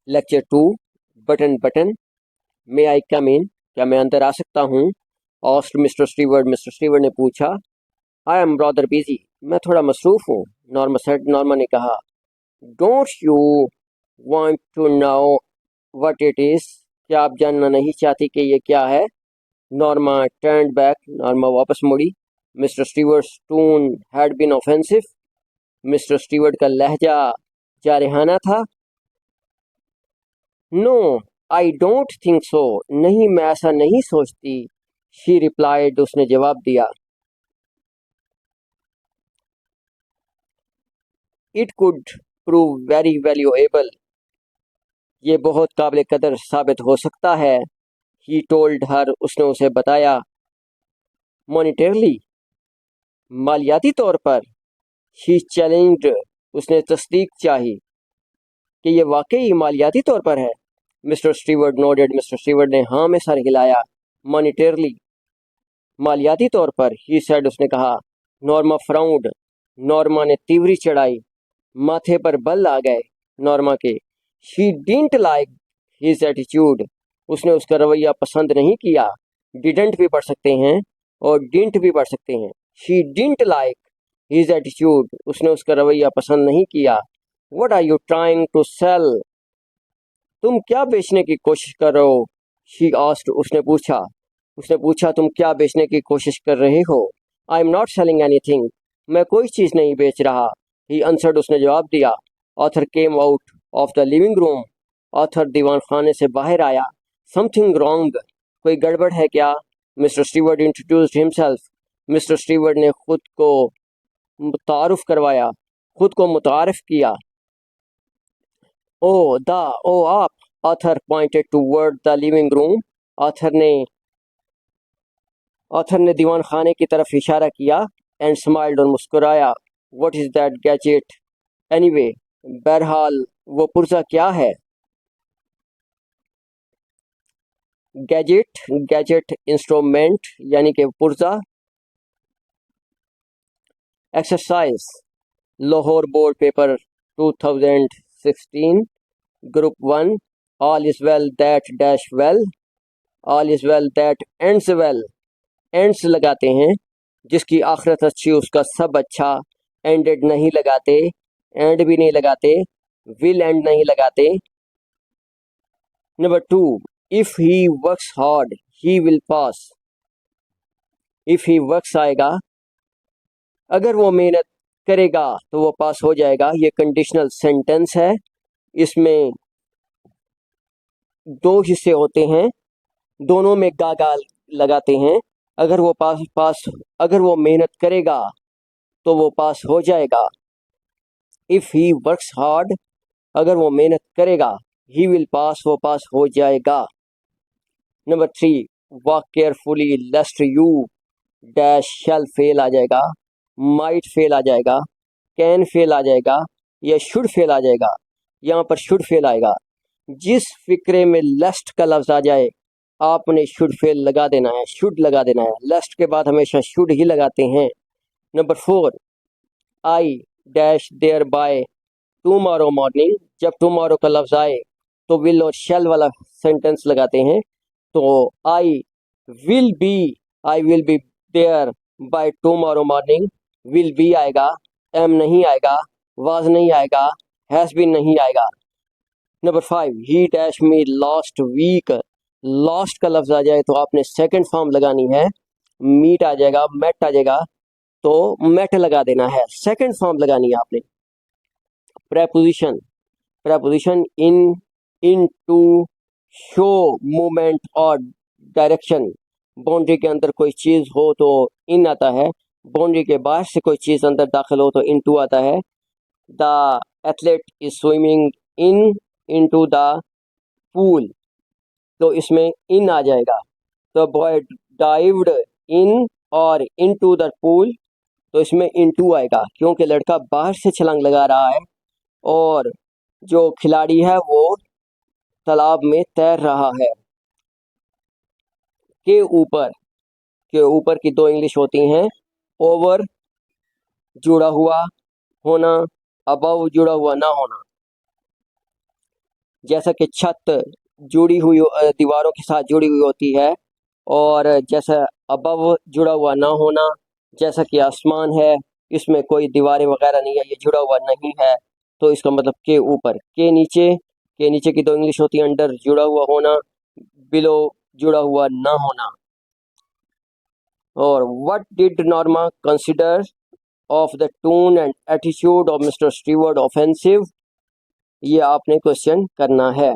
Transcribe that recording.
Lecture 2 button button मे आई कम इन, क्या मैं अंदर आ सकता हूँ? Asked mister steward, mister steward ने पूछा। आई एम रादर बिजी, मैं थोड़ा मसरूफ हूँ, नॉर्मा सेड, नॉर्मा ने कहा। Don't you want to know what it is, क्या आप जानना नहीं चाहती कि ये क्या है? नॉर्मा टर्न्ड बैक, नॉर्मा वापस मुड़ी। Mister steward's tone had been offensive, mister steward का लहजा जारहाना था। No I don't think so, नहीं मैं ऐसा नहीं सोचती। शी रिप्लाइड, उसने जवाब दिया। It could prove very valuable, ये बहुत काबिल कदर साबित हो सकता है। ही टोल्ड हर, उसने उसे बताया। मॉनिटरली, मालियाती तौर पर। शी चैलेंज्ड, उसने तस्दीक चाही कि ये वाकई मालियाती तौर पर है। Mister steward nodded, mister steward ने हाँ में सर हिलाया। मॉनिटरली, मालियाती तौर पर। ही सेड, उसने कहा। नॉर्मा फ्राउंड, नॉर्मा ने तीव्री चढ़ाई, माथे पर बल आ गए नॉर्मा के। She didn't like his attitude, उसने उसका रवैया पसंद नहीं किया। डिडंट भी पढ़ सकते हैं और डिंट भी पढ़ सकते हैं। She didn't like his attitude, उसने उसका रवैया पसंद नहीं किया। What are you trying to sell, तुम क्या बेचने की कोशिश कर रहे हो? शी आस्क्ड, उसने पूछा तुम क्या बेचने की कोशिश कर रहे हो? I am not selling anything, मैं कोई चीज़ नहीं बेच रहा। ही आंसर्ड, उसने जवाब दिया। Author came out of the living room, author दीवान खाने से बाहर आया। समथिंग रॉन्ग, कोई गड़बड़ है क्या? Mister steward introduced himself, mister steward ने खुद को मुतारुफ करवाया, खुद को मुतारिफ किया। ओ द, ओ आप, author pointed toward the living room, author ने दीवान खाने की तरफ इशारा किया। एंड स्माइल्ड, और मुस्कुराया। What is that gadget anyway, बहरहाल वो पुर्जा क्या है? गैजेट, गैजेट इंस्ट्रूमेंट यानी कि पुर्जा। Exercise, Lahore board paper 2016 group 1। All is well that dash well, all is well that ends well, ends लगाते हैं, जिसकी आखिरत अच्छी उसका सब अच्छा। एंडेड नहीं लगाते, एंड भी नहीं लगाते, विल एंड नहीं लगाते। Number 2, if he works hard he will pass, if he works आएगा, अगर वो मेहनत करेगा तो वो पास हो जाएगा। ये कंडीशनल सेंटेंस है, इसमें दो हिस्से होते हैं, दोनों में गा लगाते हैं। अगर वो अगर वो मेहनत करेगा तो वो पास हो जाएगा। इफ ही वर्क्स हार्ड, अगर वो मेहनत करेगा, ही विल पास, वो पास हो जाएगा। Number 3, walk carefully lest you dash shall fail आ जाएगा, माइट फेल आ जाएगा, कैन फेल आ जाएगा, या शुड फेल आ जाएगा। यहाँ पर शुड फेल आएगा। जिस फिक्रे में लेस्ट का लफ्ज आ जाए आपने शुड फेल लगा देना है, शुड लगा देना है। लेस्ट के बाद हमेशा शुड ही लगाते हैं। Number 4, I dash there by tomorrow morning, जब टुमारो का लफ्ज आए तो विल और शैल वाला सेंटेंस लगाते हैं। तो I will be, I will be there by tomorrow morning, will be आएगा, एम नहीं आएगा, वाज नहीं आएगा, हैज बीन नहीं आएगा। Number 5, he dash me last week, last का लफ्ज आ जाए तो आपने सेकंड फॉर्म लगानी है। मीट आ जाएगा, मेट आ जाएगा, तो मेट लगा देना है, सेकंड फॉर्म लगानी है आपने। Preposition, preposition in, into, show movement और डायरेक्शन। बाउंड्री के अंदर कोई चीज़ हो तो इन आता है, बाउंड्री के बाहर से कोई चीज़ अंदर दाखिल हो तो इन टू आता है। The athlete is swimming into the pool, तो इसमें इन आ जाएगा। तो बॉय डाइव्ड इन और इनटू द पूल, तो इसमें इनटू आएगा, क्योंकि लड़का बाहर से छलांग लगा रहा है और जो खिलाड़ी है वो तालाब में तैर रहा है। के ऊपर, के ऊपर की दो इंग्लिश होती हैं, ओवर जुड़ा हुआ होना, अबव जुड़ा हुआ ना होना। जैसा कि छत जुड़ी हुई दीवारों के साथ जुड़ी हुई होती है, और जैसा अबव जुड़ा हुआ ना होना, जैसा कि आसमान है इसमें कोई दीवारें वगैरह नहीं है, ये जुड़ा हुआ नहीं है, तो इसका मतलब के ऊपर। के नीचे की दो इंग्लिश होती है, अंडर जुड़ा हुआ होना, बिलो जुड़ा हुआ ना होना। और what did Norma consider of the tone and attitude of mister Stewart offensive, ये आपने क्वेश्चन करना है।